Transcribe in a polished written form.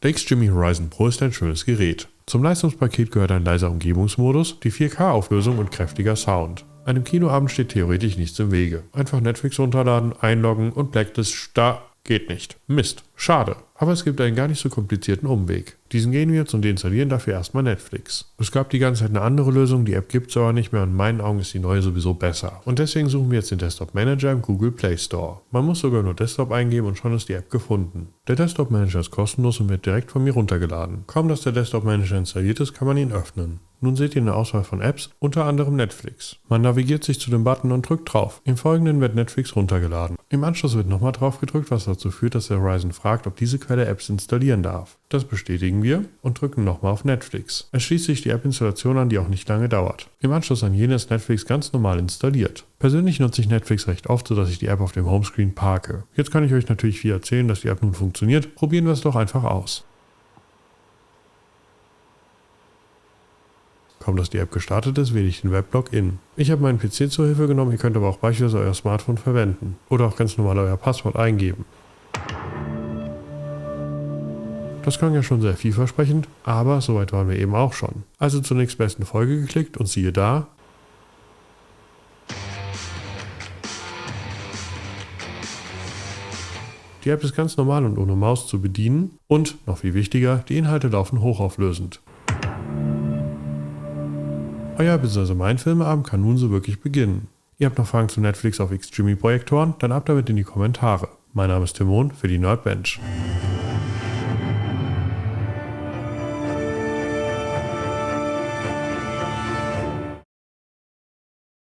Der XGIMI Horizon Pro ist ein schönes Gerät. Zum Leistungspaket gehört ein leiser Umgebungsmodus, die 4K-Auflösung und kräftiger Sound. Einem Kinoabend steht theoretisch nichts im Wege. Einfach Netflix runterladen, einloggen und Blacklist geht nicht. Mist. Schade. Aber es gibt einen gar nicht so komplizierten Umweg. Diesen gehen wir jetzt und deinstallieren dafür erstmal Netflix. Es gab die ganze Zeit eine andere Lösung, die App gibt es aber nicht mehr und in meinen Augen ist die neue sowieso besser. Und deswegen suchen wir jetzt den Desktop Manager im Google Play Store. Man muss sogar nur Desktop eingeben und schon ist die App gefunden. Der Desktop Manager ist kostenlos und wird direkt von mir runtergeladen. Kaum dass der Desktop Manager installiert ist, kann man ihn öffnen. Nun seht ihr eine Auswahl von Apps, unter anderem Netflix. Man navigiert sich zu dem Button und drückt drauf. Im Folgenden wird Netflix runtergeladen. Im Anschluss wird nochmal drauf gedrückt, was dazu führt, dass der Horizon fragt, ob diese Quelle Apps installieren darf. Das bestätigen wir und drücken nochmal auf Netflix. Es schließt sich die App-Installation an, die auch nicht lange dauert. Im Anschluss an jene ist Netflix ganz normal installiert. Persönlich nutze ich Netflix recht oft, sodass ich die App auf dem Homescreen parke. Jetzt kann ich euch natürlich viel erzählen, dass die App nun funktioniert. Probieren wir es doch einfach aus. Kaum dass die App gestartet ist, wähle ich den Weblogin. Ich habe meinen PC zur Hilfe genommen, ihr könnt aber auch beispielsweise euer Smartphone verwenden. Oder auch ganz normal euer Passwort eingeben. Das klang ja schon sehr vielversprechend, aber soweit waren wir eben auch schon. Also zur nächstbesten Folge geklickt und siehe da, die App ist ganz normal und ohne Maus zu bedienen und, noch viel wichtiger, die Inhalte laufen hochauflösend. Euer bzw. mein Filmeabend kann nun so wirklich beginnen. Ihr habt noch Fragen zu Netflix auf XGIMI Projektoren? Dann ab damit in die Kommentare. Mein Name ist Timm Mohn für die Nerdbench.